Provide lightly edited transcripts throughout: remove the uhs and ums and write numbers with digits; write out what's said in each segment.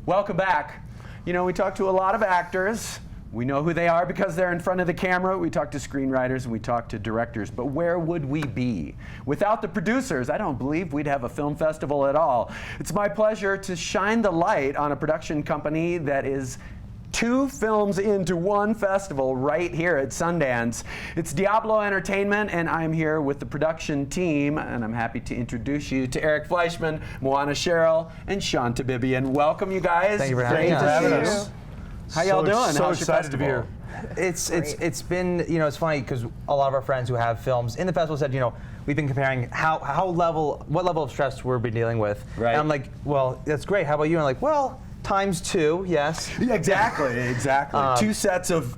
Welcome back. You know, we talk to a lot of actors. We know who they are because they're in front of the camera. We talk to screenwriters and we talk to directors. But where would we be? Without the producers, I don't believe we'd have a film festival at all. It's my pleasure to shine the light on a production company that is 2 films into one festival right here at Sundance. It's Diablo Entertainment, and I'm here with the production team, and I'm happy to introduce you to Eric Fleischman, Moana Cheryl, and Sean Tabibian. Welcome, you guys. Thank you for having us. How y'all doing? So How's your excited to be festival? here. It's been, you know, it's funny because a lot of our friends who have films in the festival said, you know, we've been comparing what level of stress we've been dealing with. Right. And I'm like, well, that's great. How about you? And I'm like, well, ×2, yes. Yeah, exactly. 2 sets of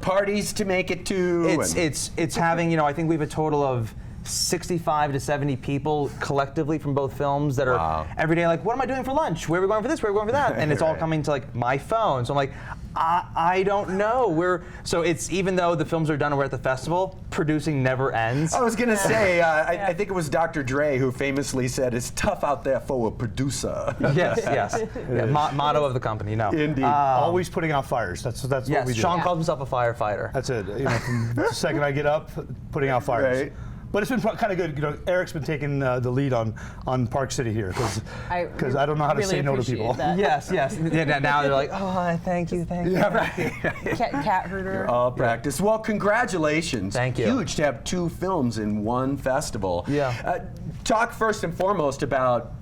parties to make it to. It's having, you know, I think we have a total of 65 to 70 people collectively from both films that are every day like, what am I doing for lunch? Where are we going for this? Where are we going for that? And it's all coming to like my phone. So I'm like, I don't know. So it's, even though the films are done and we're at the festival, producing never ends. I was gonna say, I think it was Dr. Dre who famously said, "It's tough out there for a producer." Yes. Yeah, motto of the company. No. Indeed. Always putting out fires. That's Yes, what we do. Sean calls himself a firefighter. That's it. You know, from the second I get up, putting out fires. Right. But it's been kind of good. You know, Eric's been taking the lead on Park City here because I don't know how to say no to people. Yes. Yeah, now they're like, oh, thank you. Yeah, right. Cat herder. All practice. Well, congratulations. Thank you. Huge to have 2 films in one festival. Yeah. Talk first and foremost about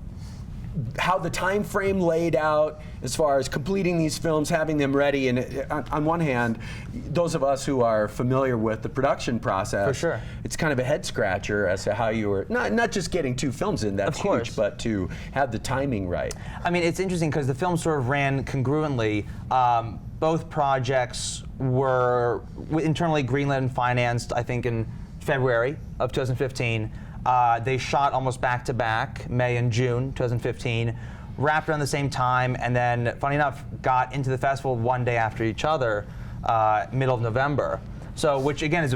how the time frame laid out as far as completing these films, having them ready, and on one hand, those of us who are familiar with the production process, For sure. it's kind of a head scratcher as to how you were not just getting 2 films in, that's Of course. huge, but to have the timing right. I mean, it's interesting because the films sort of ran congruently. Both projects were internally greenlit and financed, I think, in February of 2015. They shot almost back-to-back, May and June 2015, wrapped around the same time, and then, funny enough, got into the festival one day after each other, middle of November. So, which again is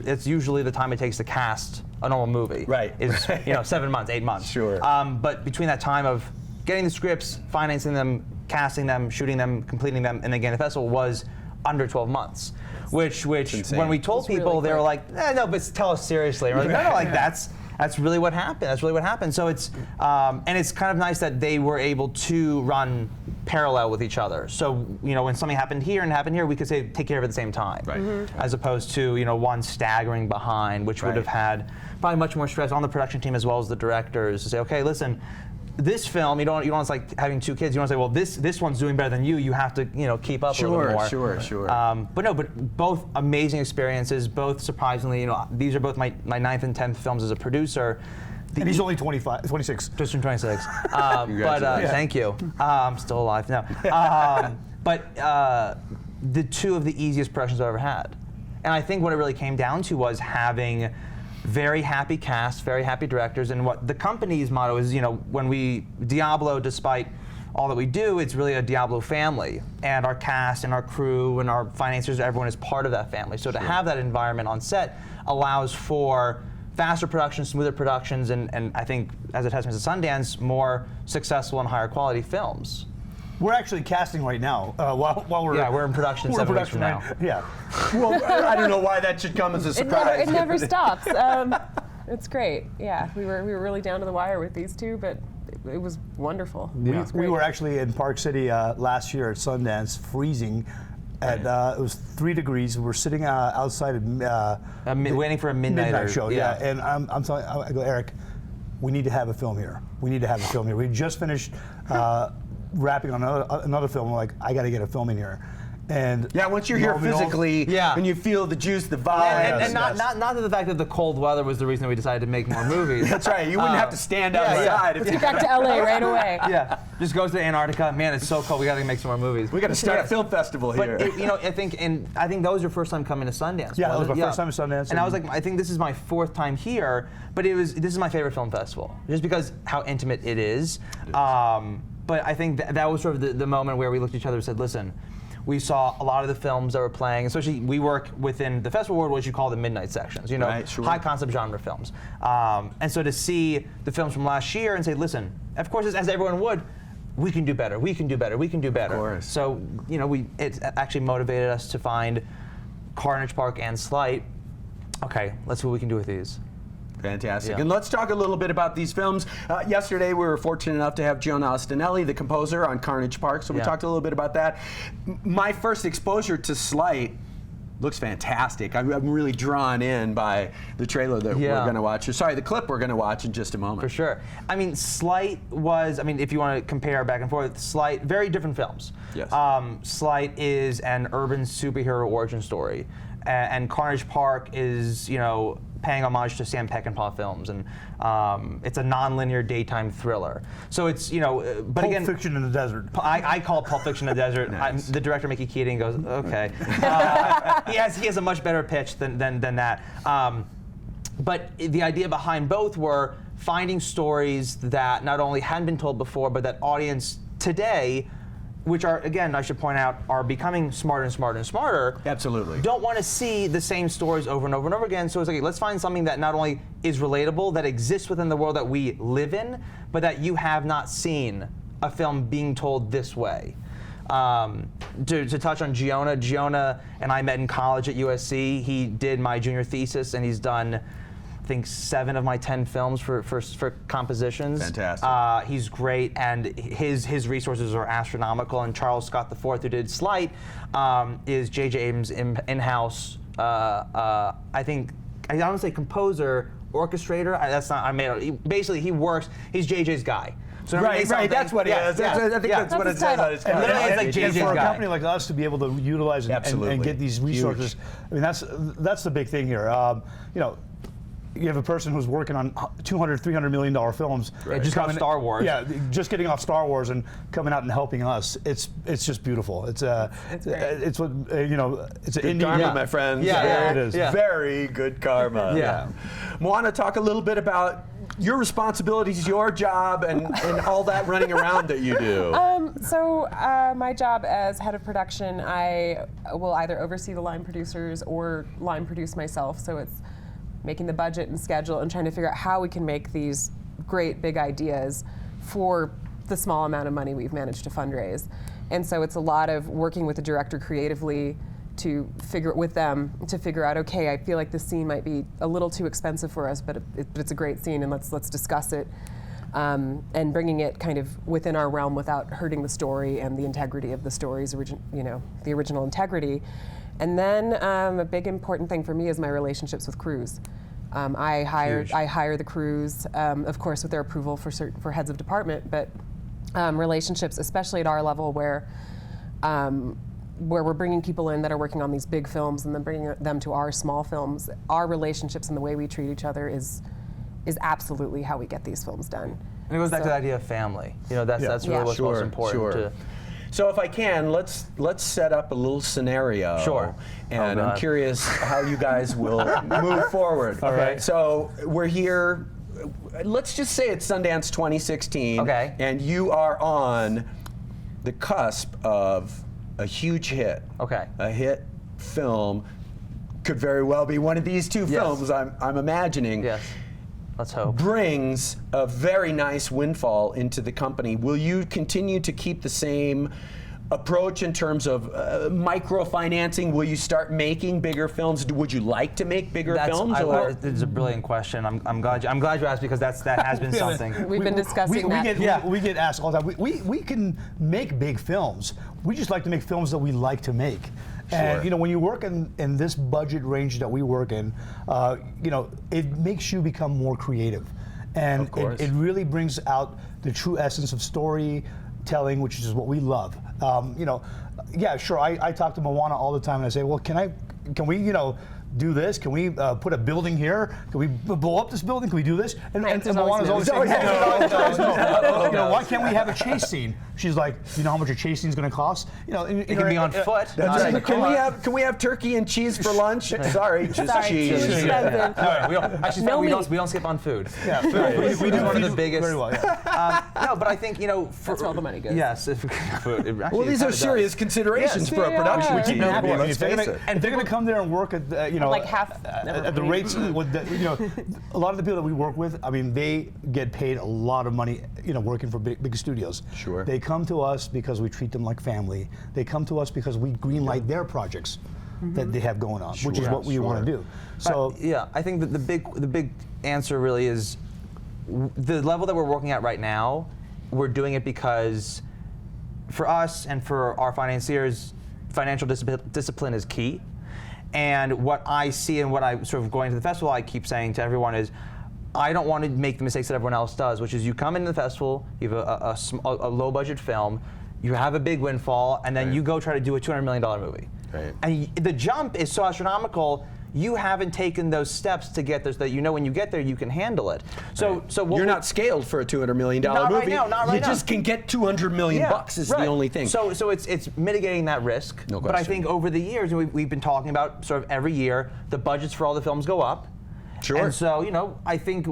it's usually the time it takes to cast a normal movie. Right. Is, you know, 7 months, 8 months. Sure. But between that time of getting the scripts, financing them, casting them, shooting them, completing them, and again, the festival was under 12 months. Which when we told people, really they were quick. like, no, but tell us seriously. And we're like, no, like that's really what happened. That's really what happened. So it's, and it's kind of nice that they were able to run parallel with each other. So, you know, when something happened here and happened here, we could say take care of it at the same time. Right. Mm-hmm. As opposed to, you know, one staggering behind, which would have had probably much more stress on the production team as well as the directors to say, okay, listen, this film, you don't want like having 2 kids. You want to say, well, this one's doing better than you. You have to, you know, keep up a little more. Sure. But both amazing experiences. Both surprisingly, you know, these are both my 9th and 10th films as a producer. And he's only 26. Just turned 26. Congratulations. Thank you. I'm still alive now. But the 2 of the easiest productions I've ever had, and I think what it really came down to was having very happy cast, very happy directors, and what the company's motto is, you know, when Diablo, despite all that we do, it's really a Diablo family, and our cast and our crew and our financiers, everyone is part of that family. So to have that environment on set allows for faster productions, smoother productions, and I think, as a testament to Sundance, more successful and higher quality films. We're actually casting right now while we're we're in production 7 weeks from now. right? Yeah. Well, I don't know why that should come as a surprise. It never stops. It's great. Yeah, we were really down to the wire with these 2, but it was wonderful. Yeah. It was great. We were actually in Park City last year at Sundance, freezing. It was 3 degrees. We were sitting outside Waiting for a midnight show. Yeah, and I'm telling, I go, Eric, we need to have a film here. We just finished wrapping on another film. We're like, I got to get a film in here. And yeah, once you're here physically, and you feel the juice, the vibe. And not that the fact that the cold weather was the reason we decided to make more movies. That's right. You wouldn't have to stand outside. Let's get back to LA right away. Yeah, just goes to Antarctica. Man, it's so cold. We got to make some more movies. We got to start a film festival here. But you know, I think that was your first time coming to Sundance. Yeah, that was my first time at Sundance. And I was like, I think this is my 4th time here. But this is my favorite film festival, just because how intimate it is. But I think that was sort of the moment where we looked at each other and said, listen, we saw a lot of the films that were playing, especially we work within the festival world, what you call the midnight sections, you know, high concept genre films. And so to see the films from last year and say, listen, of course, as everyone would, we can do better, we can do better, we can do better. Of course. So, you know, it actually motivated us to find Carnage Park and Slight. Okay, let's see what we can do with these. Fantastic. Yeah. And let's talk a little bit about these films. Yesterday, we were fortunate enough to have Giona Ostinelli, the composer, on Carnage Park, so we talked a little bit about that. My first exposure to Slight looks fantastic. I'm really drawn in by the trailer that we're going to watch. Sorry, the clip we're going to watch in just a moment. For sure. I mean, Slight was, I mean, if you want to compare back and forth, Slight, very different films. Yes. Slight is an urban superhero origin story. And Carnage Park is, you know, paying homage to Sam Peckinpah films, and it's a non-linear daytime thriller. So it's, you know, but Pulp again, Fiction in the desert. I call Pulp Fiction in the desert. Nice. The director Mickey Keating goes, okay. He has a much better pitch than that. But the idea behind both were finding stories that not only hadn't been told before, but that audience today, which are, again, I should point out, are becoming smarter and smarter and smarter. Absolutely. Don't want to see the same stories over and over and over again. So it's like, let's find something that not only is relatable, that exists within the world that we live in, but that you have not seen a film being told this way. To touch on Giona and I met in college at USC. He did my junior thesis, and he's done, I think, 7 of my 10 films for compositions. Fantastic. He's great, and his resources are astronomical. And Charles Scott IV, who did Slight, is J.J. Abrams' in-house, I think, I don't say composer, orchestrator. That's not, I made it. Basically, he works, he's J.J.'s guy. So Right, that's what he is. I think that's what it says on his And literally, it's like And JJ's for a guy. company like us to be able to utilize and get these resources, Huge. I mean, that's the big thing here. You know, you have a person who's working on $200, $300 million films. Right. Just got Star Wars. Yeah, just getting off Star Wars and coming out and helping us. It's just beautiful. It's what you know. It's an Good indie karma, my friends. Yeah, it is. Yeah. Very good karma. Yeah. Moana, talk a little bit about your responsibilities, your job, and all that running around that you do. So my job as head of production, I will either oversee the line producers or line produce myself. So it's making the budget and schedule and trying to figure out how we can make these great big ideas for the small amount of money we've managed to fundraise. And so it's a lot of working with the director creatively to figure out, okay, I feel like this scene might be a little too expensive for us, but it's a great scene, and let's discuss it, and bringing it kind of within our realm without hurting the story and the integrity of the story's the original integrity. And then a big important thing for me is my relationships with crews. I hire the crews, of course, with their approval for heads of department, but relationships, especially at our level, where we're bringing people in that are working on these big films and then bringing them to our small films. Our relationships and the way we treat each other is absolutely how we get these films done. And it goes back to the idea of family. You know, that's really what's most important. Sure. So if I can, let's set up a little scenario. Sure. And I'm curious how you guys will move forward. All right. So we're here. Let's just say it's Sundance 2016. Okay. And you are on the cusp of a huge hit. Okay. A hit film. Could very well be one of these two films, I'm imagining. Yes. Let's hope. Brings a very nice windfall into the company. Will you continue to keep the same approach in terms of microfinancing? Will you start making bigger films? Would you like to make bigger films? It's a brilliant question. I'm glad you asked, because that has been something. We've been discussing that. We get asked all the time. We can make big films. We just like to make films that we like to make. And you know, when you work in this budget range that we work in, you know, it makes you become more creative, and it really brings out the true essence of storytelling, which is what we love. You know, yeah, sure. I talk to Moana all the time, and I say, well, can we, you know, do this? Can we put a building here? Can we blow up this building? Can we do this? And Moana's always saying, no. You know, why can't we have a chase scene? She's like, you know how much a chase scene's going to cost? You know, it can be on foot. Can we have turkey and cheese for lunch? Sorry, just cheese. We don't skip on food. Yeah, we do one of the biggest. Very well, yeah. No, but I think, you know, that's where all the money goes. Yes. Well, these are serious considerations for a production We keep team. them happy. Let's face it. And they're going to come there and work at, you know, know, like half. at the rates, with the, you know, a lot of the people that we work with, I mean, they get paid a lot of money, you know, working for big studios. Sure. They come to us because we treat them like family. They come to us because we greenlight their projects that they have going on, which is what we want to do. So yeah, I think that the big answer really is the level that we're working at right now. We're doing it because for us and for our financiers, financial discipline is key. And what I see and what I sort of going to the festival, I keep saying to everyone is, I don't want to make the mistakes that everyone else does, which is you come into the festival, you have a low budget film, you have a big windfall, and then you go try to do a $200 million movie. Right. And the jump is so astronomical. You haven't taken those steps to get there, so that you know when you get there you can handle it. So, what You're not scaled for a $200 million Not movie. right now, not right you now. just can get $200 million bucks is right. the only thing. So it's mitigating that risk. No But I question. think over the years, and we've been talking about sort of every year, the budgets for all the films go up. Sure. And so, you know, I think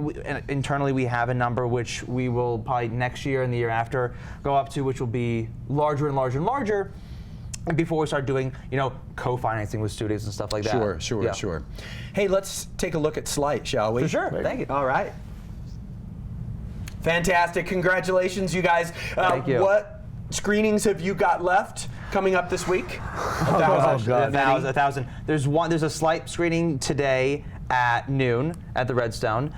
internally we have a number which we will probably next year and the year after go up to, which will be larger and larger and larger. Before we start doing, you know, co-financing with studios and stuff like that. Sure. Hey, let's take a look at Slight, shall we? For sure. Thank you. All right. Fantastic. Congratulations, you guys. Thank you. What screenings have you got left coming up this week? 1,000. God. A thousand. There's a Slight screening today at noon at the Redstone.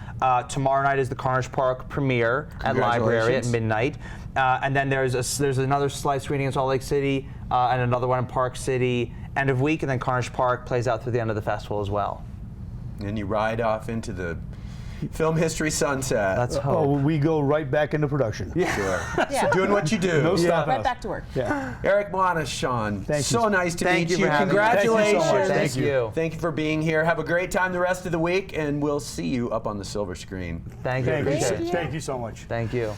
Tomorrow night is the Carnage Park premiere at Library at midnight. And then there's another Slight screening in Salt Lake City and another one in Park City end of week, and then Carnage Park plays out through the end of the festival as well. And you ride off into the film history sunset. Let's oh, hope. we go right back into production. Sure. Yeah. Doing what you do. No stopping Right us. back to work. Yeah. Eric Moana, Sean, Thank you. so nice to Thank meet you for having me. Congratulations. Thank you so much. Thank you. Thank you for being here. Have a great time the rest of the week, and we'll see you up on the silver screen. Thank you. Thank Appreciate you. it. Thank you so much. Thank you.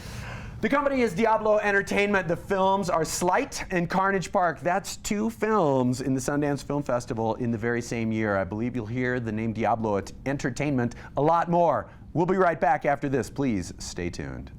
The company is Diablo Entertainment. The films are Slight and Carnage Park. That's 2 films in the Sundance Film Festival in the very same year. I believe you'll hear the name Diablo Entertainment a lot more. We'll be right back after this. Please stay tuned.